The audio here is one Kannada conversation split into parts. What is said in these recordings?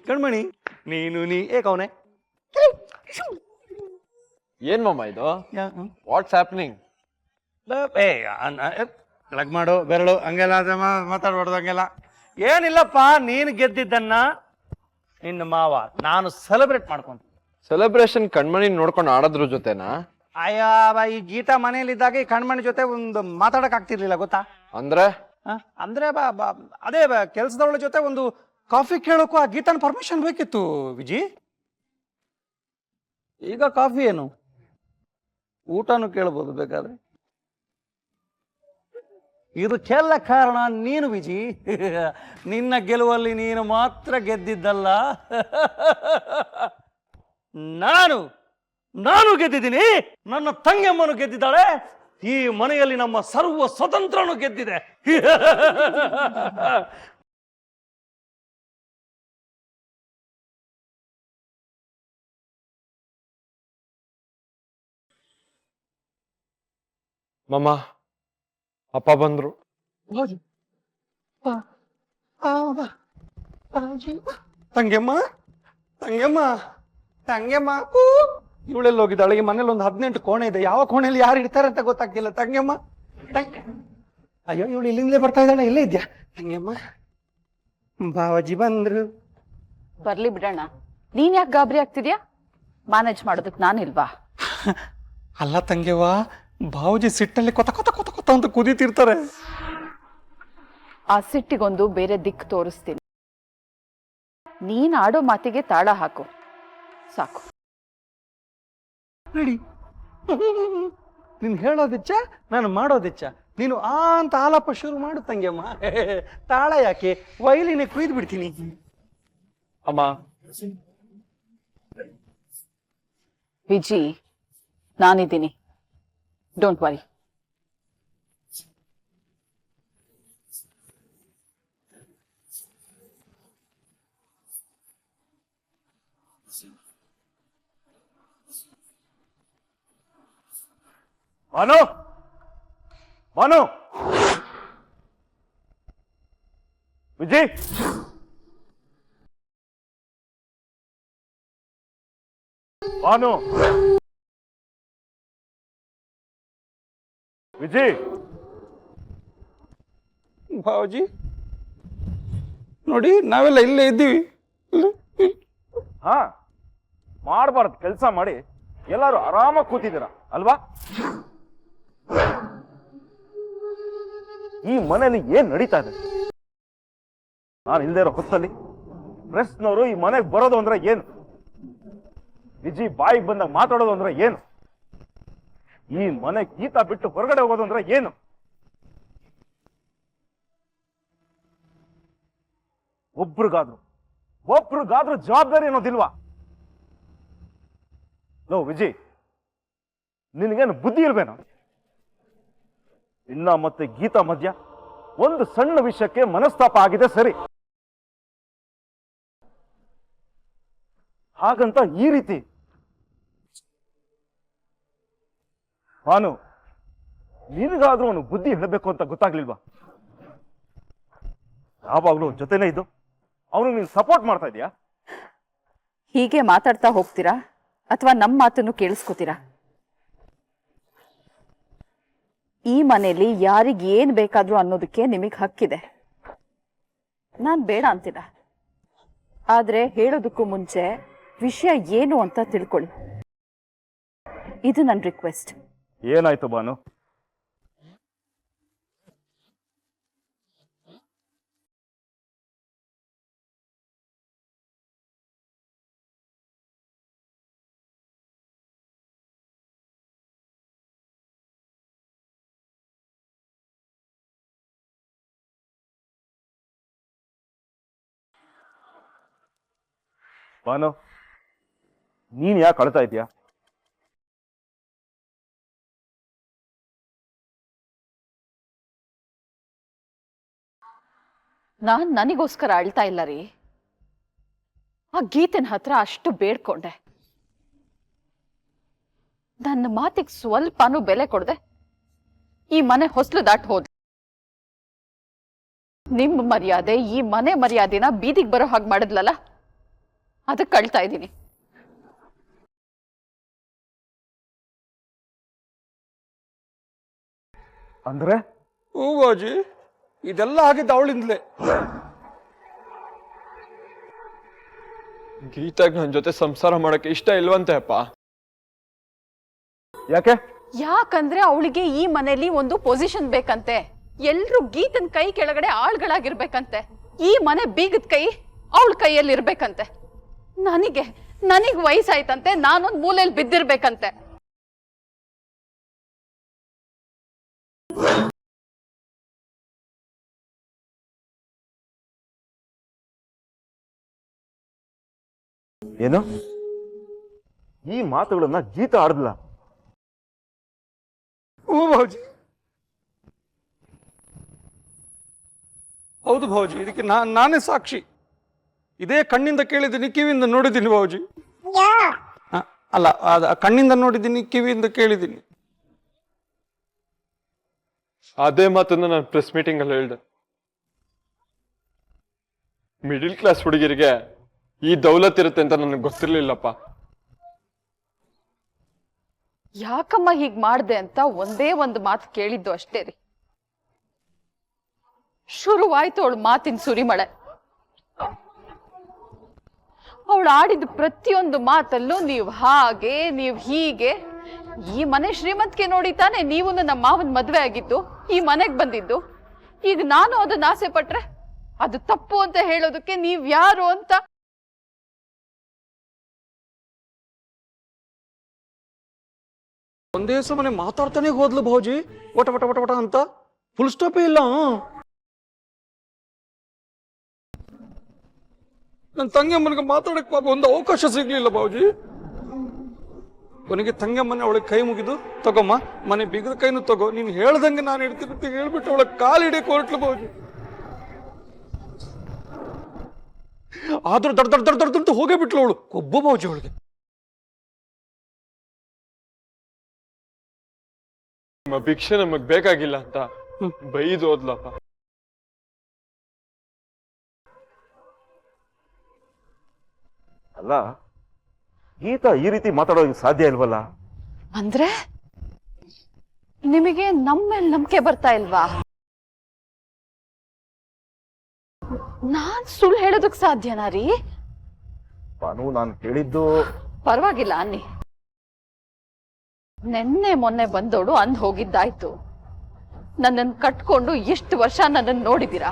ಕಣ್ಮಣಿ ನೀನು ಏಕವನೆ ಏನ್ ಮಾಮ ಇದು? What's happening? ಲಗ್ ಮಾಡು ಬೆರಳು ಹಂಗೆಲ್ಲ ಮಾತಾಡ್ಬಾರ್ದು ಹಂಗೆಲ್ಲ. ಏನಿಲ್ಲಪ್ಪ, ನೀನು ಗೆದ್ದಿದ್ದನ್ನ ನಿನ್ನ ಮಾವ ನಾನು ಸೆಲೆಬ್ರೇಟ್ ಮಾಡ್ಕೊಂತ. ಸೆಲೆಬ್ರೇಷನ್ ಕಣ್ಮಣಿ ನೋಡ್ಕೊಂಡು ಆಡೋದ್ರ ಜೊತೆನಾ? ಅಯ್ಯ ಈ ಗೀತಾ ಮನೇಲಿದ್ದಾಗ ಈ ಕಣ್ಮಣಿ ಜೊತೆ ಒಂದು ಮಾತಾಡಕ್ ಆಗ್ತಿರ್ಲಿಲ್ಲ ಗೊತ್ತಾ? ಅಂದ್ರೆ ಅಂದ್ರೆ ಅದೇ ಕೆಲ್ಸದವಳ ಜೊತೆ ಒಂದು ಕಾಫಿ ಕೇಳೋಕ್ಕೂ ಆ ಗೀತಾನ ಪರ್ಮಿಷನ್ ಬೇಕಿತ್ತು ವಿಜಿ. ಈಗ ಕಾಫಿ ಏನು, ಊಟನೂ ಕೇಳ್ಬೋದು ಬೇಕಾದ್ರೆ. ಇದಕ್ಕೆಲ್ಲ ಕಾರಣ ನೀನು ವಿಜಿ. ನಿನ್ನ ಗೆಲುವಲ್ಲಿ ನೀನು ಮಾತ್ರ ಗೆದ್ದಿದ್ದಲ್ಲ, ನಾನು ಗೆದ್ದಿದ್ದೀನಿ. ನನ್ನ ತಂಗಿಯಮ್ಮನು ಗೆದ್ದಿದ್ದಾಳೆ. ಈ ಮನೆಯಲ್ಲಿ ನಮ್ಮ ಸರ್ವ ಸ್ವತಂತ್ರನು ಗೆದ್ದಿದೆ. ಮಾಮ, ಅಪ್ಪ ಬಂದ್ರು. ತಂಗೆಮ್ಮ ತಂಗೆಮ್ಮ ತಂಗೆಮ್ಮ, ಇವಳೆಲ್ಲ ಹೋಗಿದ್ದಾಳೆ? ಈ ಮನೇಲಿ ಒಂದು 18 ಕೋಣೆ ಇದೆ, ಯಾವ ಕೋಣೆಯಲ್ಲಿ ಯಾರು ಇರ್ತಾರೆ ಅಂತ ಗೊತ್ತಾಗ್ತಿಲ್ಲ. ತಂಗೆಮ್ಮ, ಅಯ್ಯೋ ಇವಳು ಇಲ್ಲಿಂದಲೇ ಬರ್ತಾ ಇದ್ದಾಳೆ. ಎಲ್ಲೇ ಇದ್ಯಾ ತಂಗೆಮ್ಮ? ಬಾವಾಜಿ ಬಂದ್ರು. ಬರ್ಲಿ ಬಿಡೋಣ, ನೀನ್ ಯಾಕೆ ಗಾಬರಿ ಆಗ್ತಿದ್ಯಾ? ಮ್ಯಾನೇಜ್ ಮಾಡೋದಕ್ ನಾನಿಲ್ವಾ? ಅಲ್ಲ ತಂಗೆವಾ, ಬಾವುಜಿ ಸಿಟ್ಟಲ್ಲಿ ಕೊತ ಕೊತ ಕೊತ ಕೊತ ಅಂತ ಕುದೀತಿರ್ತಾರೆ. ಆ ಸಿಟ್ಟಿಗೊಂದು ಬೇರೆ ದಿಕ್ಕು ತೋರಿಸ್ತೀನಿ. ನೀನ್ ಆಡೋ ಮಾತಿಗೆ ತಾಳ ಹಾಕು ಸಾಕು. ನಡಿ, ನೀನು ಹೇಳೋದಿಚ್ಚ, ನಾನು ಮಾಡೋದಿಚ್ಚ. ನೀನು ಅಂತ ಆಲಾಪ ಶುರು ಮಾಡು ತಂಗೆಮ್ಮ. ತಾಳ ಯಾಕೆ, ವೈಲಿನ ಕುಯ್ದು ಬಿಡ್ತೀನಿ. ಅಮ್ಮ, ವಿಜಿ, ನಾನಿದ್ದೀನಿ, ಡೋಂಟ್ ವರಿ. ಭಾನು, ಭಾನು, ವಿಜಯ್, ಭಾನು, ವಿಜಯ್. ಬಾವುಜಿ ನೋಡಿ, ನಾವೆಲ್ಲ ಇಲ್ಲೇ ಇದ್ದೀವಿ. ಮಾಡಬಾರ್ದು ಕೆಲಸ ಮಾಡಿ ಎಲ್ಲರೂ ಆರಾಮಾಗಿ ಕೂತಿದ್ದೀರಾ ಅಲ್ವಾ? ಈ ಮನೆಯಲ್ಲಿ ಏನ್ ನಡೀತಾ ಇದೆ? ನಾನು ಇಲ್ದೇ ಇರೋ ಹೊತ್ತಲ್ಲಿ ಪ್ರೆಸ್ನವರು ಈ ಮನೆಗೆ ಬರೋದು ಅಂದ್ರೆ ಏನು? ವಿಜಿ ಬಾಯಿಗೆ ಬಂದಾಗ ಮಾತಾಡೋದು ಅಂದ್ರೆ ಏನು? ಈ ಮನೆ ಗೀತಾ ಬಿಟ್ಟು ಹೊರಗಡೆ ಹೋಗೋದು ಅಂದ್ರೆ ಏನು? ಒಬ್ರಿಗಾದ್ರೂ ಜವಾಬ್ದಾರಿ ಅನ್ನೋದಿಲ್ವಾ? ನೋ ವಿಜಯ್, ನಿನಗೇನು ಬುದ್ಧಿ ಇಲ್ವೇನೋ? ಇನ್ನ ಮತ್ತೆ ಗೀತಾ ಮಧ್ಯ ಒಂದು ಸಣ್ಣ ವಿಷಯಕ್ಕೆ ಮನಸ್ತಾಪ ಆಗಿದೆ ಸರಿ, ಹಾಗಂತ ಈ ರೀತಿ. ಭಾನು, ನಿನಗಾದ್ರೂ ಅವನು ಬುದ್ಧಿ ಹೇಳಬೇಕು ಅಂತ ಗೊತ್ತಾಗ್ಲಿಲ್ವಾ? ಯಾವಾಗ್ಲೂ ಜೊತೆನೇ ಇದ್ದು ಅವನು ನೀನು ಸಪೋರ್ಟ್ ಮಾಡ್ತಾ ಇದೀಯಾ? ಹೀಗೆ ಮಾತಾಡ್ತಾ ಹೋಗ್ತೀರಾ ಅಥವಾ ನಮ್ಮ ಮಾತನ್ನು ಕೇಳಿಸ್ಕೊತೀರಾ? ಈ ಮನೆಯಲ್ಲಿ ಯಾರಿಗೆ ಏನ್ ಬೇಕಾದ್ರೂ ಅನ್ನೋದಕ್ಕೆ ನಿಮಗೆ ಹಕ್ಕಿದೆ. ನಾನ್ ಬೇಡ ಅಂತಿಲ್ಲ, ಆದ್ರೆ ಹೇಳೋದಕ್ಕೂ ಮುಂಚೆ ವಿಷಯ ಏನು ಅಂತ ತಿಳ್ಕೊಳ್ಳಿ. ಇದು ನನ್ನ ರಿಕ್ವೆಸ್ಟ್. ಏನಾಯ್ತು ಭಾನು? ಭಾನು, ನೀನ್ ಯಾಕೆ ಅಳ್ತಾ ಇದೀಯಾ? ನಾನ್ ನನಗೋಸ್ಕರ ಅಳ್ತಾ ಇಲ್ಲ ರೀ. ಆ ಗೀತನ ಹತ್ರ ಅಷ್ಟು ಬೇಡ್ಕೊಂಡೆ. ನನ್ನ ಮಾತಿಗೆ ಸ್ವಲ್ಪನೂ ಬೆಲೆ ಕೊಡದೆ ಈ ಮನೆ ಹೊಸ್ಲು ದಾಟ್ ಹೋದ್. ನಿಮ್ಮ ಮರ್ಯಾದೆ, ಈ ಮನೆ ಮರ್ಯಾದೆನ ಬೀದಿಗೆ ಬರೋ ಹಾಗೆ ಮಾಡಿದ್ಲಲ್ಲ, ಅದಕ್ಕೆ ಅಳ್ತಾ ಇದ್ದೀನಿ. ಅಂದ್ರೆ ಹೂವಾಜಿ, ಇದೆಲ್ಲ ಆಗಿದ್ದ ಅವಳಿಂದಲೇ. ಗೀತಾಗ್ ನನ್ ಜೊತೆ ಸಂಸಾರ ಮಾಡಕ್ಕೆ ಇಷ್ಟ ಇಲ್ವಂತೆ ಅಪ್ಪ. ಯಾಕೆ? ಯಾಕಂದ್ರೆ ಅವಳಿಗೆ ಈ ಮನೆಯಲ್ಲಿ ಒಂದು ಪೊಸಿಷನ್ ಬೇಕಂತೆ. ಎಲ್ರು ಗೀತನ್ ಕೈ ಕೆಳಗಡೆ ಆಳ್ಗಳಾಗಿರ್ಬೇಕಂತೆ. ಈ ಮನೆ ಬೀಗದ ಕೈ ಅವಳ ಕೈಯಲ್ಲಿ ಇರ್ಬೇಕಂತೆ. ನನಗ್ ವಯಸ್ಸಾಯ್ತಂತೆ, ನಾನೊಂದ್ ಮೂಲೆಯಲ್ಲಿ ಬಿದ್ದಿರ್ಬೇಕಂತೆ. ಏನು ಈ ಮಾತುಗಳನ್ನ ಗೀತ ಆಡ್ದಲ್ಲ? ಹೂ ಭಾವಜಿ, ಹೌದು ಭಾವಜಿ, ಇದಕ್ಕೆ ನಾನೇ ಸಾಕ್ಷಿ. ಇದೇ ಕಣ್ಣಿಂದ ಕೇಳಿದ್ದೀನಿ, ಕಿವಿಯಿಂದ ನೋಡಿದ್ದೀನಿ ಭಾವಜಿ. ಅಲ್ಲ, ಕಣ್ಣಿಂದ ನೋಡಿದ್ದೀನಿ, ಕಿವಿಯಿಂದ ಕೇಳಿದ್ದೀನಿ. ಅದೇ ಮಾತನ್ನ ನಾನು ಪ್ರೆಸ್ ಮೀಟಿಂಗ್ ಅಲ್ಲಿ ಹೇಳ್ದೆ. ಮಿಡಿಲ್ ಕ್ಲಾಸ್ ಹುಡುಗಿರಿಗೆ ಈ ದೌಲತ್ ಇರುತ್ತೆ ಅಂತ ನನಗೆ ಗೊತ್ತಿರ್ಲಿಲ್ಲಪ್ಪ. ಯಾಕಮ್ಮ ಹೀಗ್ ಮಾಡ್ದೆ ಅಂತ ಒಂದೇ ಒಂದು ಮಾತು ಕೇಳಿದ್ದು ಅಷ್ಟೇ ರೀ. ಶುರುವಾಯ್ತು ಅವಳು ಮಾತಿನ ಸುರಿಮಳೆ. ಅವಳು ಆಡಿದ ಪ್ರತಿಯೊಂದು ಮಾತಲ್ಲೂ ನೀವು ಹಾಗೆ, ನೀವು ಹೀಗೆ. ಈ ಮನೆ ಶ್ರೀಮಂತಿಗೆ ನೋಡಿ ತಾನೆ ನೀವು ನಮ್ಮ ಮಾವನ್ ಮದ್ವೆ ಆಗಿದ್ದು, ಈ ಮನೆಗ್ ಬಂದಿದ್ದು. ಈಗ ನಾನು ಅದನ್ನ ಆಸೆ ಪಟ್ರೆ ಅದು ತಪ್ಪು ಅಂತ ಹೇಳೋದಕ್ಕೆ ನೀವ್ ಯಾರು ಅಂತ. ಒಂದೇ ಸಮನೆ ಮಾತಾಡ್ತಾನೆ ಹೋದ್ಲು ಭಾವಜಿ, ವಟ ವಟ ವಟ ವಟ ಅಂತ. ಫುಲ್ ಸ್ಟಾಪೇ ಇಲ್ಲ. ನನ್ನ ತಂಗಿಯಮ್ಮನಿಗೆ ಮಾತಾಡಕ್ ಪಾಪ ಒಂದು ಅವಕಾಶ ಸಿಗ್ಲಿಲ್ಲ ಭಾವಜಿ. ಕೊನೆಗೆ ತಂಗಿಯಮ್ಮನೆ ಅವಳಿಗೆ ಕೈ ಮುಗಿದು, ತಗೊಮ್ಮ ಮನೆ ಬಿಗದ ಕೈನು ತಗೋ, ನೀನು ಹೇಳ್ದಂಗೆ ನಾನು ಇಡ್ತೀನಿ ಹೇಳ್ಬಿಟ್ಟು ಅವಳ ಕಾಲು ಹಿಡಿಯಕ್ಕೆ ಹೊರಟ್ಲು ಭಾವಜಿ. ಆದ್ರೂ ದೊಡ್ಡ ದೊಡ್ಡ ದೊಡ್ಡ ದೊಡ್ಡ ಹೋಗೇ ಬಿಟ್ಲು ಅವಳು, ಕೊಬ್ಬ ಭಾವಜಿ ಅವಳಿಗೆ. ನಿಮ್ಮ ಭಿಕ್ಷೆ ನಮಗ್ ಬೇಕಾಗಿಲ್ಲ ಅಂತ ಬೈದು ಹೋದ್ಲಪ್ಪ. ಅಲ್ಲ, ಗೀತ ಈ ರೀತಿ ಮಾತಾಡೋದಕ್ಕೆ ಸಾಧ್ಯ ಇಲ್ವಲ್ಲ? ಅಂದ್ರೆ ನಿಮಗೆ ನಮ್ಮೇಲೆ ನಂಬಿಕೆ ಬರ್ತಾ ಇಲ್ವಾ? ನಾನ್ ಸುಳ್ಳು ಹೇಳೋದಕ್ ಸಾಧ್ಯನಾ ರೀ? ನಾನು ಕೇಳಿದ್ದು. ಪರವಾಗಿಲ್ಲ ಅನ್ನಿ. ನೆನ್ನೆ ಮೊನ್ನೆ ಬಂದೋಡು ಅಂದ್ ಹೋಗಿದ್ದಾಯ್ತು. ನನ್ನನ್ನು ಕಟ್ಕೊಂಡು ಎಷ್ಟು ವರ್ಷ ನನ್ನನ್ನು ನೋಡಿದೀರಾ.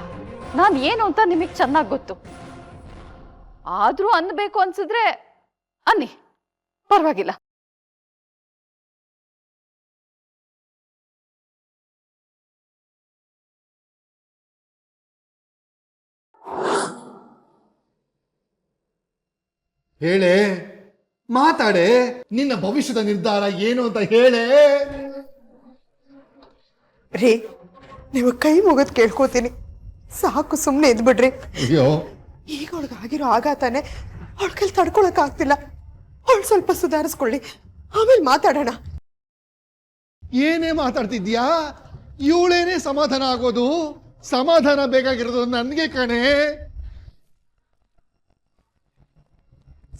ನಾನು ಏನು ಅಂತ ನಿಮಗ್ ಚೆನ್ನಾಗ್ ಗೊತ್ತು. ಆದ್ರೂ ಅನ್ಬೇಕು ಅನ್ಸಿದ್ರೆ ಅನ್ನಿ, ಪರವಾಗಿಲ್ಲ. ಹೇಳೆ, ಮಾತಾಡೆ, ನಿನ್ನ ಭವಿಷ್ಯದ ನಿರ್ಧಾರ ಏನು ಅಂತ ಹೇಳೆ. ರೀ, ನೀವು ಕೈ ಮುಗಿದ್ ಕೇಳ್ಕೋತೀನಿ, ಸಾಕು, ಸುಮ್ಮನೆ ಇದ್ಬಿಡ್ರಿ. ಅಯ್ಯೋ, ಈಗ ಅವಳಿಗಾಗಿರೋ ಆಘಾತನೇ ಅವಳ ಕೈಲಿ ತಡ್ಕೊಳಕ್ ಆಗ್ತಿಲ್ಲ. ಅವಳು ಸ್ವಲ್ಪ ಸುಧಾರಿಸ್ಕೊಳ್ಳಿ, ಆಮೇಲೆ ಮಾತಾಡೋಣ. ಏನೇ ಮಾತಾಡ್ತಿದ್ಯಾ? ಇವಳೇನೇ ಸಮಾಧಾನ ಆಗೋದು? ಸಮಾಧಾನ ಬೇಕಾಗಿರೋದು ನನ್ಗೆ ಕಣೆ.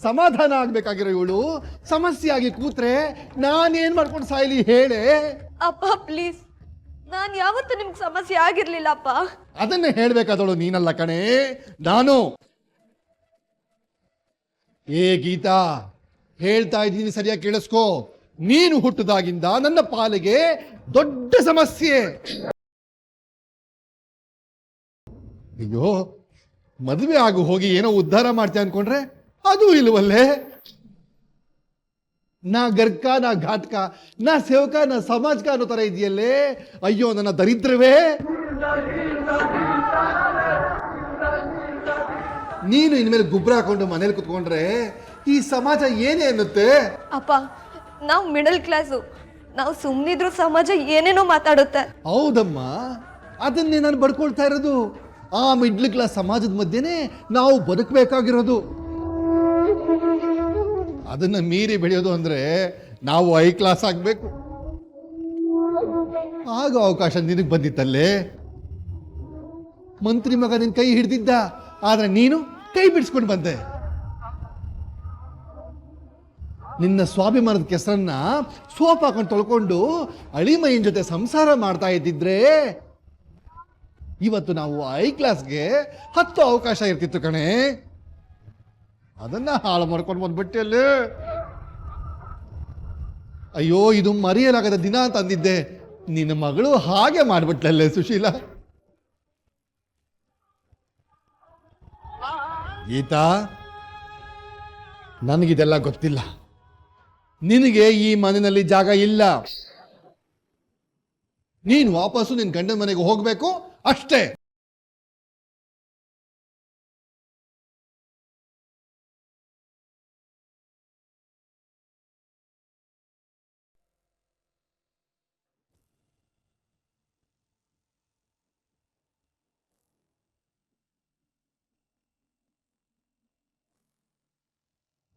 ಸಮಾಧಾನ ಆಗ್ಬೇಕಾಗಿರೋ ಇವಳು ಸಮಸ್ಯೆ ಆಗಿ ಕೂತ್ರೆ ನಾನೇನ್ ಮಾಡ್ಕೊಂಡು ಸಾಯ್ಲಿ ಹೇಳೆ? ಅಪ್ಪ ಪ್ಲೀಸ್, ನಾನ್ ಯಾವತ್ತೂ ನಿಮ್ಗೆ ಸಮಸ್ಯೆ ಆಗಿರ್ಲಿಲ್ಲ ಅಪ್ಪ. ಅದನ್ನೇ ಹೇಳ್ಬೇಕಾದವಳು ನೀನಲ್ಲ ಕಣೆ, ನಾನು. ಏ ಗೀತಾ, ಹೇಳ್ತಾ ಇದ್ದೀನಿ, ಸರಿಯಾಗಿ ಕೇಳಿಸ್ಕೋ. ನೀನು ಹುಟ್ಟದಾಗಿಂದ ನನ್ನ ಪಾಲಿಗೆ ದೊಡ್ಡ ಸಮಸ್ಯೆ. ಅಯ್ಯೋ, ಮದುವೆ ಆಗು ಹೋಗಿ ಏನೋ ಉದ್ಧಾರ ಮಾಡ್ತೀಯ ಅನ್ಕೊಂಡ್ರೆ ಅದು ಇಲ್ವಲ್ಲೇ. ನಾ ಗರ್ಕ, ನಾ ಘಾಟ್ಕ, ನಾ ಸೇವಕ, ನಾ ಸಮಾಜಕ ಅನ್ನೋ ತರ ಇದೆಯಲ್ಲೇ. ಅಯ್ಯೋ ನನ್ನ ದರಿದ್ರವೇ. ನೀನು ಇನ್ಮೇಲೆ ಗುಬ್ರ ಹಾಕೊಂಡು ಮನೇಲಿ ಕುತ್ಕೊಂಡ್ರೆ ಈ ಸಮಾಜ ಏನೇ ಅನ್ನುತ್ತೆ? ಅಪ್ಪ, ನಾವು ಮಿಡಲ್ ಕ್ಲಾಸು, ನಾವು ಸುಮ್ಮನಿದ್ರು ಸಮಾಜ ಏನೇನೋ ಮಾತಾಡುತ್ತೆ. ಹೌದಮ್ಮ, ಅದನ್ನೇ ನಾನು ಬಡ್ಕೊಳ್ತಾ ಇರೋದು. ಆ ಮಿಡ್ಲ್ ಕ್ಲಾಸ್ ಸಮಾಜದ ಮಧ್ಯೆನೇ ನಾವು ಬದುಕಬೇಕಾಗಿರೋದು. ಅದನ್ನ ಮೀರಿ ಬೆಳೆಯೋದು ಅಂದ್ರೆ ನಾವು ಹೈ ಕ್ಲಾಸ್ ಆಗಬೇಕು. ಆಗ ಅವಕಾಶ ನಿನಗೆ ಬಂದಿತ್ತಲ್ಲೇ. ಮಂತ್ರಿ ಮಗ ನಿನ್ ಕೈ ಹಿಡ್ದಿದ್ದ, ಆದ್ರೆ ನೀನು ಕೈ ಬಿಡಿಸ್ಕೊಂಡು ಬಂದೆ. ನಿನ್ನ ಸ್ವಾಭಿಮಾನದ ಕೆಸರನ್ನ ಸೋಪ್ ಹಾಕೊಂಡು ತೊಳ್ಕೊಂಡು ಅಳಿಮೈಯನ್ ಜೊತೆ ಸಂಸಾರ ಮಾಡ್ತಾ ಇದ್ದಿದ್ರೆ ಇವತ್ತು ನಾವು ಹೈ ಕ್ಲಾಸ್ಗೆ 10 ಅವಕಾಶ ಇರ್ತಿತ್ತು ಕಣೆ. ಅದನ್ನ ಹಾಳು ಮಾಡ್ಕೊಂಡು ಬಂದ್ಬಿಟ್ಟೆ. ಅಯ್ಯೋ, ಇದು ಮರೆಯಲಾಗದ ದಿನ ಅಂತ ಅಂದಿದ್ದೆ. ನಿನ್ನ ಮಗಳು ಹಾಗೆ ಮಾಡ್ಬಿಟ್ಲಲ್ಲೇ ಸುಶೀಲ. ಗೀತಾ, ನನಗಿದೆಲ್ಲ ಗೊತ್ತಿಲ್ಲ. ನಿನಗೆ ಈ ಮನೆಯಲ್ಲಿ ಜಾಗ ಇಲ್ಲ. ನೀನು ವಾಪಸ್ಸು ನಿನ್ನ ಗಂಡನ ಮನೆಗೆ ಹೋಗ್ಬೇಕು ಅಷ್ಟೇ.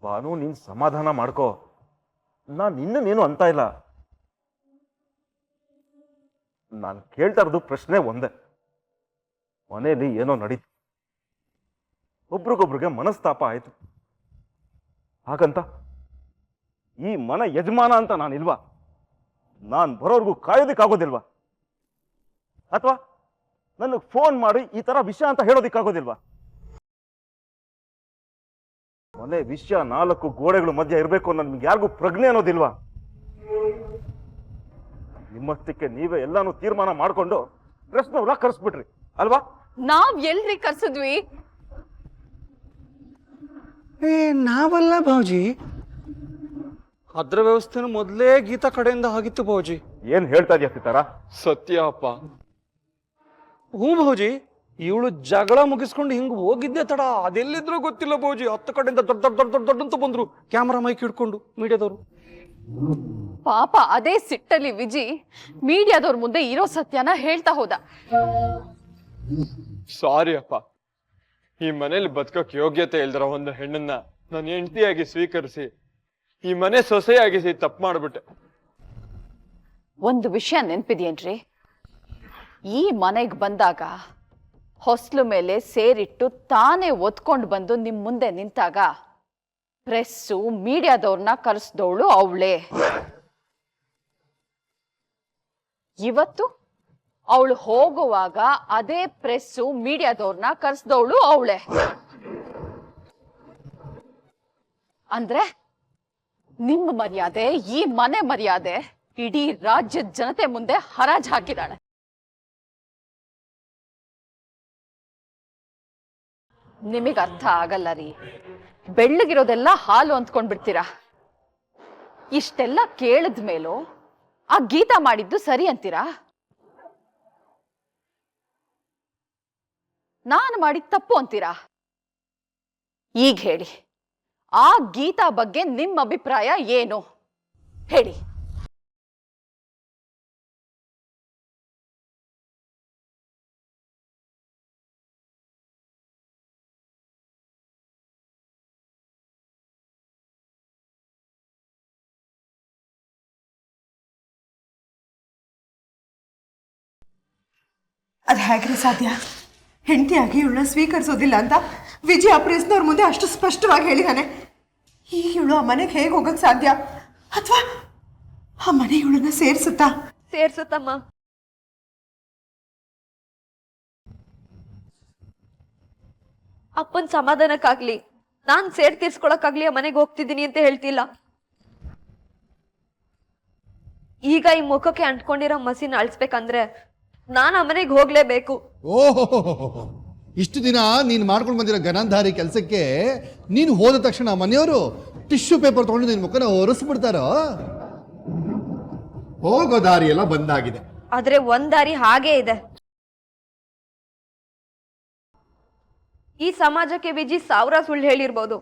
ಭಾನು, ನೀನ್ ಸಮಾಧಾನ ಮಾಡ್ಕೋ. ನಾನು ಇನ್ನೇನು ಅಂತ ಇಲ್ಲ. ನಾನು ಕೇಳ್ತಾ ಇರೋದು ಪ್ರಶ್ನೆ ಒಂದೇ. ಮನೆಯಲ್ಲಿ ಏನೋ ನಡೀತು, ಒಬ್ರಿಗೊಬ್ರಿಗೆ ಮನಸ್ತಾಪ ಆಯ್ತು. ಹಾಗಂತ ಈ ಮನೆ ಯಜಮಾನ ಅಂತ ನಾನಿಲ್ವಾ? ನಾನು ಬರೋರ್ಗೂ ಕಾಯೋದಿಕ್ಕಾಗೋದಿಲ್ವಾ? ಅಥವಾ ನನಗೆ ಫೋನ್ ಮಾಡಿ ಈ ತರ ವಿಷಯ ಅಂತ ಹೇಳೋದಿಕ್ಕಾಗೋದಿಲ್ವಾ? ಮನೆ ವಿಷಯ 4 ಗೋಡೆಗಳ ಮಧ್ಯೆ ಇರಬೇಕು ಅನ್ನೋ ನಿಮ್ಗೆ ಯಾರಿಗೂ ಪ್ರಜ್ಞೆ ಅನ್ನೋದಿಲ್ವಾ? ನಿಮ್ಮಷ್ಟಕ್ಕೆ ನೀವೇ ಎಲ್ಲಾನು ತೀರ್ಮಾನ ಮಾಡ್ಕೊಂಡು ಪ್ರಶ್ನೆ ಕರ್ಸ್ಬಿಟ್ರಿ ಅಲ್ವಾ? ನಾವ್ ಎಲ್ರಿ ಕರ್ಸಿದ್ವಿ? ನಾವಲ್ಲ ಭಾವಜಿ, ಅದ್ರ ವ್ಯವಸ್ಥೆನ ಮೊದಲೇ ಗೀತಾ ಕಡೆಯಿಂದ ಆಗಿತ್ತು ಭಾವಜಿ. ಏನ್ ಹೇಳ್ತಾ ಇದೆಯಾ ಸಿತಾರ? ಸತ್ಯ ಅಪ್ಪ. ಹ್ಞೂ ಭಾವಜಿ, ಇವಳು ಜಗಳ ಮುಗಿಸ್ಕೊಂಡು ಹಿಂಗ್ ಹೋಗಿದ್ದೆ ತಡ. ಅದೆಲ್ಲಿದ್ರೂ ಗೊತ್ತಿಲ್ಲ ಭಾವಜಿ. 10 ಕಡೆಯಿಂದ ದೊಡ್ಡ ದೊಡ್ಡ ದೊಡ್ಡ ದೊಡ್ಡ ಅಂತ ಬಂದ್ರು, ಕ್ಯಾಮ್ರಾ ಮೈಕ್ ಹಿಡ್ಕೊಂಡು ಮೀಡಿಯಾದವರು. ಪಾಪ ಅದೇ ಸಿಟ್ಟಲ್ಲಿ ವಿಜಿ ಮೀಡಿಯಾದವ್ರ ಮುಂದೆ ಇರೋ ಸತ್ಯನ ಹೇಳ್ತಾ ಹೋದ. ಸಾರಿ ಅಪ್ಪ. ಈ ಮನೇಲಿ ಬದುಕಕ್ ಯೋಗ್ಯತೆ ಇಲ್ದಿರೋ ಒಂದು ಹೆಣ್ಣನ್ನ ನಾನು ಹೆಂಡತಿಯಾಗಿ ಸ್ವೀಕರಿಸಿ ಈ ಮನೆ ಸೊಸೆಯಾಗಿಸಿ ತಪ್ಪು ಮಾಡ್ಬಿಟ್ಟೆ. ಒಂದು ವಿಷಯ ನೆನ್ಪಿದ್ಯೇನ್ರಿ? ಈ ಮನೆಗ್ ಬಂದಾಗ ಹೊಸ್ಲು ಮೇಲೆ ಸೇರಿಟ್ಟು ತಾನೇ ಒತ್ಕೊಂಡು ಬಂದು ನಿಮ್ ಮುಂದೆ ನಿಂತಾಗ ಪ್ರೆಸ್ಸು ಮೀಡಿಯಾದವ್ರನ್ನ ಕರೆಸ್ದವಳು ಅವಳೇ. ಇವತ್ತು ಅವಳು ಹೋಗುವಾಗ ಅದೇ ಪ್ರೆಸ್ಸು ಮೀಡಿಯಾದವ್ರನ್ನ ಕರೆಸ್ದವಳು ಅವಳೇ. ಅಂದ್ರೆ ನಿಮ್ಮ ಮರ್ಯಾದೆ, ಈ ಮನೆ ಮರ್ಯಾದೆ ಇಡೀ ರಾಜ್ಯದ ಜನತೆ ಮುಂದೆ ಹರಾಜ್ ಹಾಕಿದಾಳೆ. ನಿಮಗ್ ಅರ್ಥ ಆಗಲ್ಲ ರೀ. ಬೆಳ್ಳಗಿರೋದೆಲ್ಲ ಹಾಲು ಅಂದ್ಕೊಂಡ್ಬಿಡ್ತೀರಾ. ಇಷ್ಟೆಲ್ಲ ಕೇಳಿದ್ಮೇಲೂ ಆ ಗೀತಾ ಮಾಡಿದ್ದು ಸರಿ ಅಂತೀರಾ? ನಾನು ಮಾಡಿದ ತಪ್ಪು ಅಂತೀರಾ? ಈಗ ಹೇಳಿ, ಆ ಗೀತಾ ಬಗ್ಗೆ ನಿಮ್ಮ ಅಭಿಪ್ರಾಯ ಏನು ಹೇಳಿ. ಅದು ಹೇಗ್ರಿ ಸಾಧ್ಯ? ಹೆಂಡತಿಯಾಗಿ ಇವಳನ್ನ ಸ್ವೀಕರಿಸೋದಿಲ್ಲ ಅಂತ ವಿಜಯ್ ಆ ಪ್ರೆಸ್ನವ್ರ ಮುಂದೆ ಅಷ್ಟು ಸ್ಪಷ್ಟವಾಗಿ ಹೇಳಿದಾನೆ. ಈಗ ಇವಳು ಆ ಮನೆಗೆ ಹೇಗೆ ಹೋಗಕ್ ಸಾಧ್ಯ? ಅಥವಾ ಆ ಮನೆ ಇವಳನ್ನ ಸೇರ್ಸುತ್ತಾ? ಸೇರ್ಸುತ್ತಮ್ಮ. ಅಪ್ಪನ್ ಸಮಾಧಾನಕ್ಕಾಗ್ಲಿ, ನಾನ್ ಸೇರ್ ತೀರ್ಸ್ಕೊಳಕ್ಕಾಗ್ಲಿ ಆ ಮನೆಗೆ ಹೋಗ್ತಿದ್ದೀನಿ ಅಂತ ಹೇಳ್ತಿಲ್ಲ. ಈಗ ಈ ಮುಖಕ್ಕೆ ಅಂಟ್ಕೊಂಡಿರೋ ಮಸಿನ ಅಳಿಸ್ಬೇಕಂದ್ರೆ ನಾನು ಆ ಮನೆಗೆ ಹೋಗ್ಲೇಬೇಕು. ಓಹೋ, ಇಷ್ಟು ದಿನ ನೀನು ಮಾಡ್ಕೊಂಡು ಬಂದಿರೋ ಗನಂಧಾರಿ ಕೆಲಸಕ್ಕೆ ನೀನು ಹೋದ ತಕ್ಷಣ ಮನೆಯವರು ಟಿಶ್ಯೂ ಪೇಪರ್ ತಗೊಂಡು ನಿನ್ನ ಮುಖನ ಒರೆಸ್ಬಿಡ್ತಾರೋ? ಹೋಗೋ ದಾರಿ ಎಲ್ಲ ಬಂದಾಗಿದೆ. ಆದ್ರೆ ಒಂದ್ ದಾರಿ ಹಾಗೇ ಇದೆ. ಈ ಸಮಾಜಕ್ಕೆ ವಿಜಿ 1000 ಸುಳ್ಳು ಹೇಳಿರ್ಬೋದು.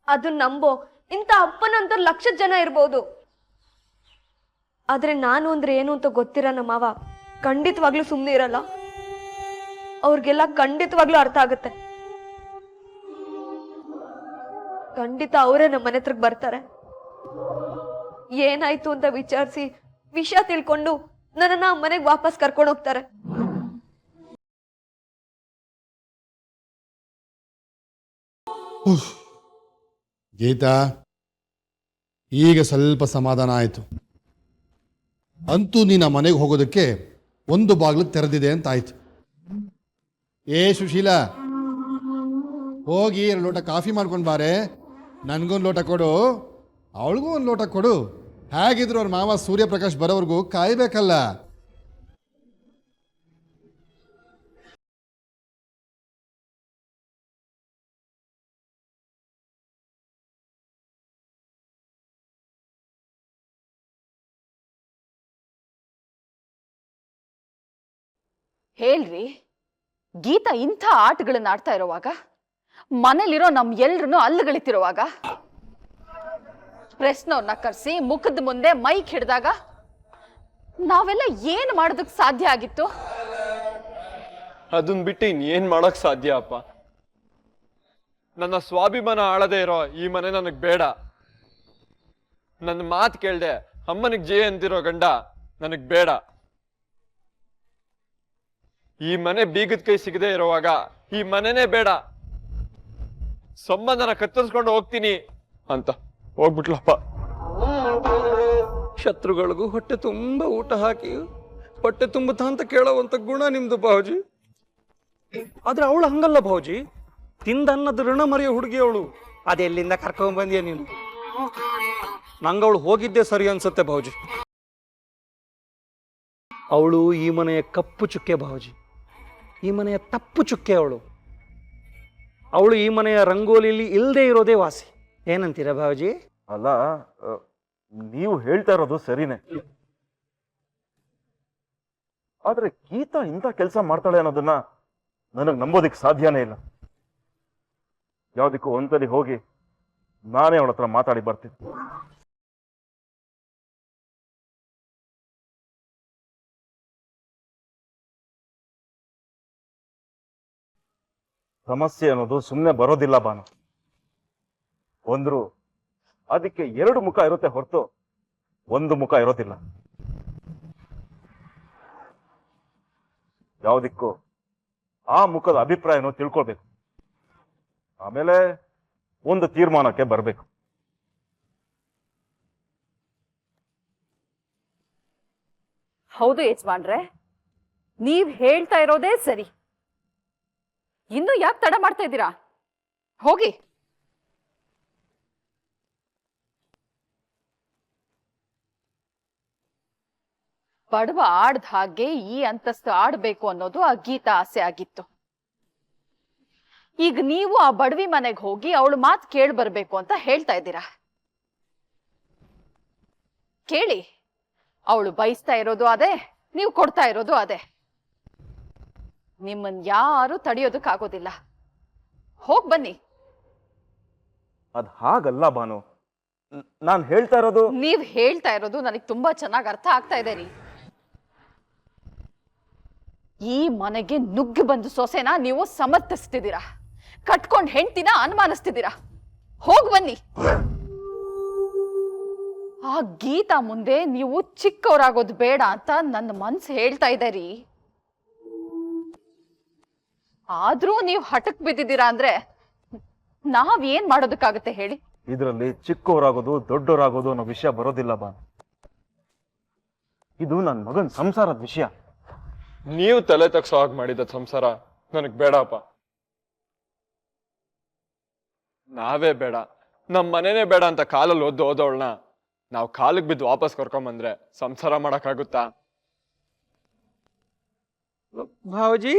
ಅದು ನಂಬೋ ಇಂಥ ಅಪ್ಪನಂತ ಲಕ್ಷ ಜನ ಇರ್ಬೋದು. ಆದ್ರೆ ನಾನು ಅಂದ್ರೆ ಏನು ಅಂತ ಗೊತ್ತಿರೋ ನಮ್ಮವ ಖಂಡಿತವಾಗ್ಲೂ ಸುಮ್ಮನೆ ಇರಲ್ಲ. ಅವ್ರಿಗೆಲ್ಲ ಖಂಡಿತವಾಗ್ಲೂ ಅರ್ಥ ಆಗುತ್ತೆ. ಖಂಡಿತ ಅವರೇ ನಮ್ಮ ಮನೆ ಹತ್ರಕ್ಕೆ ಬರ್ತಾರೆ. ಏನಾಯ್ತು ಅಂತ ವಿಚಾರಿಸಿ ವಿಷಯ ತಿಳ್ಕೊಂಡು ನನ್ನನ್ನ ಮನೆಗೆ ವಾಪಸ್ ಕರ್ಕೊಂಡು ಹೋಗ್ತಾರೆ. ಗೀತಾ, ಈಗ ಸ್ವಲ್ಪ ಸಮಾಧಾನ ಆಯಿತು. ಅಂತೂ ನೀನು ಆ ಮನೆಗೆ ಹೋಗೋದಕ್ಕೆ ಒಂದು ಬಾಗಿಲು ತೆರೆದಿದೆ ಅಂತ ಆಯ್ತು. ಏ ಸುಶೀಲಾ, ಹೋಗಿ 2 ಲೋಟ ಕಾಫಿ ಮಾಡ್ಕೊಂಡು ಬಾರೆ. ನನಗೊಂದು ಲೋಟ ಕೊಡು, ಅವಳಿಗೂ ಒಂದು ಲೋಟ ಕೊಡು. ಹೇಗಿದ್ರು ಅವ್ರ ಮಾವ ಸೂರ್ಯಪ್ರಕಾಶ್ ಬರೋವರೆಗೂ ಕಾಯ್ಬೇಕಲ್ಲ. ಹೇಳ್ರಿ, ಗೀತಾ ಇಂಥ ಆಟಗಳನ್ನ ಆಡ್ತಾ ಇರುವಾಗ, ಮನೇಲಿರೋ ನಮ್ ಎಲ್ರನ್ನೂ ಅಲ್ಲುಗಳಿತಿರುವಾಗ, ಪ್ರೆಸ್ನವ್ರನ್ನ ಕರೆಸಿ ಮುಖದ ಮುಂದೆ ಮೈಕ್ ಹಿಡಿದಾಗ ನಾವೆಲ್ಲ ಏನ್ ಮಾಡೋದಕ್ ಸಾಧ್ಯ ಆಗಿತ್ತು? ಅದನ್ ಬಿಟ್ಟು ಇನ್ನೇನ್ ಮಾಡಕ್ ಸಾಧ್ಯ ಅಪ್ಪ? ನನ್ನ ಸ್ವಾಭಿಮಾನ ಆಳದೇ ಇರೋ ಈ ಮನೆ ನನಗ್ ಬೇಡ. ನನ್ನ ಮಾತು ಕೇಳ್ದೆ ಅಮ್ಮನಿಗೆ ಜೇ ಅಂತಿರೋ ಗಂಡ ನನಗ್ ಬೇಡ. ಈ ಮನೆ ಬೀಗದ ಕೈ ಸಿಗದೆ ಇರುವಾಗ ಈ ಮನೆನೇ ಬೇಡ, ಸಂಬಂಧನ ಕತ್ತರಿಸ್ಕೊಂಡು ಹೋಗ್ತೀನಿ ಅಂತ ಹೋಗ್ಬಿಟ್ಲಪ್ಪ. ಶತ್ರುಗಳಿಗೂ ಹೊಟ್ಟೆ ತುಂಬ ಊಟ ಹಾಕಿ ಹೊಟ್ಟೆ ತುಂಬುತ್ತಾ ಅಂತ ಕೇಳೋವಂಥ ಗುಣ ನಿಮ್ದು ಭಾವಜಿ. ಆದ್ರೆ ಅವಳು ಹಂಗಲ್ಲ ಭಾವಜಿ, ತಿಂದನ್ನದ ಋಣ ಮರೆಯೋ ಹುಡುಗಿ ಅವಳು. ಅದೆಲ್ಲಿಂದ ಕರ್ಕೊಂಡ್ಬಂದಿಯ ನೀನು? ನಂಗೆ ಅವಳು ಹೋಗಿದ್ದೆ ಸರಿ ಅನ್ಸುತ್ತೆ ಭಾವಜಿ. ಅವಳು ಈ ಮನೆಯ ಕಪ್ಪು ಚುಕ್ಕೆ ಭಾವಜಿ, ಈ ಮನೆಯ ತಪ್ಪು ಚುಕ್ಕೆ ಅವಳು. ಅವಳು ಈ ಮನೆಯ ರಂಗೋಲಿಲಿ ಇಲ್ಲದೆ ಇರೋದೇ ವಾಸಿ. ಏನಂತೀರ ಭಾವಜಿ? ಅಲ್ಲ, ನೀವು ಹೇಳ್ತಾ ಇರೋದು ಸರಿನೇ. ಆದ್ರೆ ಗೀತಾ ಇಂಥ ಕೆಲಸ ಮಾಡ್ತಾಳೆ ಅನ್ನೋದನ್ನ ನನಗೆ ನಂಬೋದಿಕ್ ಸಾಧ್ಯನೇ ಇಲ್ಲ. ಯಾವ್ದಕ್ಕೂ ಒಂದ್ಸಲಿ ಹೋಗಿ ನಾನೇ ಅವಳ ಹತ್ರ ಮಾತಾಡಿ ಬರ್ತೀನಿ. ಸಮಸ್ಯೆ ಅನ್ನೋದು ಸುಮ್ಮನೆ ಬರೋದಿಲ್ಲ ಬಾನು. ಒಂದ್ರು ಅದಕ್ಕೆ 2 ಮುಖ ಇರುತ್ತೆ ಹೊರತು ಒಂದು ಮುಖ ಇರೋದಿಲ್ಲ. ಯಾವುದಕ್ಕೂ ಆ ಮುಖದ ಅಭಿಪ್ರಾಯನೂ ತಿಳ್ಕೊಳ್ಬೇಕು, ಆಮೇಲೆ ಒಂದು ತೀರ್ಮಾನಕ್ಕೆ ಬರಬೇಕು. ಹೌದು ಯಜಮಾನ್ರೆ, ನೀವ್ ಹೇಳ್ತಾ ಇರೋದೇ ಸರಿ. ಇನ್ನು ಯಾಕೆ ತಡ ಮಾಡ್ತಾ ಇದ್ದೀರಾ? ಹೋಗಿ. ಬಡವ ಆಡ್ದ ಹಾಗೆ ಈ ಅಂತಸ್ತು ಆಡ್ಬೇಕು ಅನ್ನೋದು ಆ ಗೀತಾ ಆಸೆ ಆಗಿತ್ತು. ಈಗ ನೀವು ಆ ಬಡವಿ ಮನೆಗೆ ಹೋಗಿ ಅವಳು ಮಾತು ಕೇಳಿ ಬರ್ಬೇಕು ಅಂತ ಹೇಳ್ತಾ ಇದ್ದೀರಾ. ಕೇಳಿ, ಅವಳು ಬಯಸ್ತಾ ಇರೋದು ಅದೇ, ನೀವು ಕೊಡ್ತಾ ಇರೋದು ಅದೇ. ನಿಮ್ಮನ್ ಯಾರು ತಡೆಯೋದಕ್ಕಾಗೋದಿಲ್ಲ. ಹೋಗ್ ಬನ್ನಿ. ಅದ್ ಹಾಗಲ್ಲ ಬಾನು, ನಾನ್ ಹೇಳ್ತಾ ಇರೋದು. ನೀವ್ ಹೇಳ್ತಾ ಇರೋದು ನನಗೆ ತುಂಬಾ ಚೆನ್ನಾಗಿ ಅರ್ಥ ಆಗ್ತಾ ಇದೆ ರೀ. ಈ ಮನೆಗೆ ನುಗ್ಗಿ ಬಂದು ಸೊಸೆನ ನೀವು ಸಮರ್ಥಿಸ್ತಿದ್ದೀರಾ, ಕಟ್ಕೊಂಡ್ ಹೆಂಡ್ತಿನ ಅನುಮಾನಿಸ್ತಿದ್ದೀರಾ. ಹೋಗ್ ಬನ್ನಿ. ಆ ಗೀತಾ ಮುಂದೆ ನೀವು ಚಿಕ್ಕವರಾಗೋದು ಬೇಡ ಅಂತ ನನ್ನ ಮನ್ಸು ಹೇಳ್ತಾ ಇದೆ ರೀ. ಆದ್ರೂ ನೀವು ಹಠಕ್ ಬಿದ್ದಿದ್ದೀರಾ ಅಂದ್ರೆ ನಾವ್ ಏನ್ ಮಾಡೋದಕ್ಕಾಗತ್ತೆ ಹೇಳಿ? ಇದರಲ್ಲಿ ಚಿಕ್ಕವರಾಗೋದು ದೊಡ್ಡವರಾಗೋದು ಅನ್ನೋ ವಿಷಯ ಬರೋದಿಲ್ಲ ಬಾನು. ಇದು ನನ್ನ ಮಗನ್ ಸಂಸಾರದ ವಿಷಯ. ನೀವು ತಲೆ ತಗ್ಸೋ ಹಾಗೆ ಮಾಡಿದ ಸಂಸಾರ ನನಗ್ ಬೇಡಪ್ಪ. ನಾವೇ ಬೇಡ, ನಮ್ ಮನೆನೇ ಬೇಡ ಅಂತ ಕಾಲಲ್ಲಿ ಓದೋಳನ್ನ ನಾವು ಕಾಲಿಗೆ ಬಿದ್ದು ವಾಪಸ್ ಕರ್ಕೊಂಬಂದ್ರೆ ಸಂಸಾರ ಮಾಡಕ್ಕಾಗುತ್ತಾ? ಭಾವಜಿ,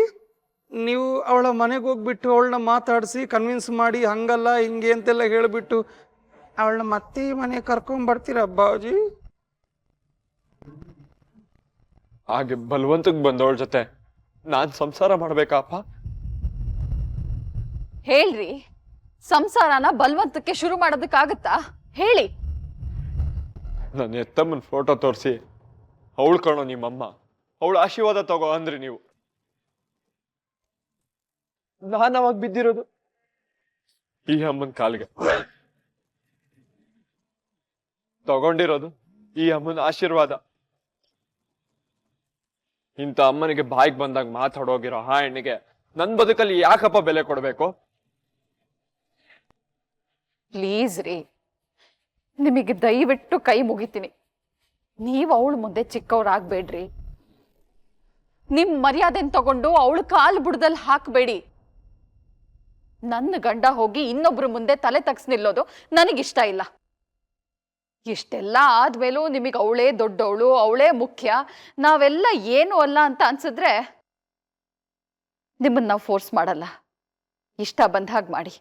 ನೀವು ಅವಳ ಮನೆಗೆ ಹೋಗ್ಬಿಟ್ಟು ಅವಳನ್ನ ಮಾತಾಡಿಸಿ ಕನ್ವಿನ್ಸ್ ಮಾಡಿ ಹಂಗಲ್ಲ ಹಿಂಗೆ ಅಂತೆಲ್ಲ ಹೇಳಿಬಿಟ್ಟು ಅವಳನ್ನ ಮತ್ತೆ ಈ ಮನೆಗೆ ಕರ್ಕೊಂಡ್ಬರ್ತೀರ ಭಾವಜಿ? ಹಾಗೆ ಬಲವಂತಕ್ಕೆ ಬಂದವಳ ಜೊತೆ ನಾನ್ ಸಂಸಾರ ಮಾಡ್ಬೇಕಾಪ? ಹೇಳ್ರಿ, ಸಂಸಾರನ ಬಲವಂತಕ್ಕೆ ಶುರು ಮಾಡೋದಕ್ಕಾಗತ್ತಾ ಹೇಳಿ? ನನ್ನ ಎತ್ತಮ್ಮನ ಫೋಟೋ ತೋರಿಸಿ ಅವಳು ಕಣೋ ನಿಮ್ಮಮ್ಮ, ಅವಳ ಆಶೀರ್ವಾದ ತಗೋ ಅಂದ್ರಿ ನೀವು. ನಾನು ಅವಾಗ ಬಿದ್ದಿರೋದು ಈ ಅಮ್ಮನ ಕಾಲಿಗೆ, ತಗೊಂಡಿರೋದು ಈ ಅಮ್ಮನ ಆಶೀರ್ವಾದ. ಇಂಥ ಅಮ್ಮನಿಗೆ ಬಾಯಿಗೆ ಬಂದಾಗ ಮಾತಾಡೋಗಿರೋ ಆ ಹೆಣ್ಣಿಗೆ ನನ್ ಬದುಕಲ್ಲಿ ಯಾಕಪ್ಪ ಬೆಲೆ ಕೊಡ್ಬೇಕು? ಪ್ಲೀಸ್ ರೀ, ನಿಮಗೆ ದಯವಿಟ್ಟು ಕೈ ಮುಗಿತೀನಿ. ನೀವು ಅವಳ ಮುಂದೆ ಚಿಕ್ಕವ್ರಾಗ್ಬೇಡ್ರಿ. ನಿಮ್ ಮರ್ಯಾದೆನ್ ತಗೊಂಡು ಅವಳು ಕಾಲು ಬುಡದಲ್ಲಿ ಹಾಕ್ಬೇಡಿ. ನನ್ನ ಗಂಡ ಹೋಗಿ ಇನ್ನೊಬ್ರ ಮುಂದೆ ತಲೆ ತಗ್ಸ್ ನಿಲ್ಲೋದು ನನಗಿಷ್ಟ ಇಲ್ಲ. ಇಷ್ಟೆಲ್ಲ ಆದ್ಮೇಲೂ ನಿಮಗೆ ಅವಳೇ ದೊಡ್ಡವಳು, ಅವಳೇ ಮುಖ್ಯ, ನಾವೆಲ್ಲ ಏನು ಅಲ್ಲ ಅಂತ ಅನ್ಸಿದ್ರೆ ನಿಮ್ಮನ್ನ ನಾವು ಫೋರ್ಸ್ ಮಾಡಲ್ಲ. ಇಷ್ಟ ಬಂದ ಹಾಗೆ ಮಾಡಿ.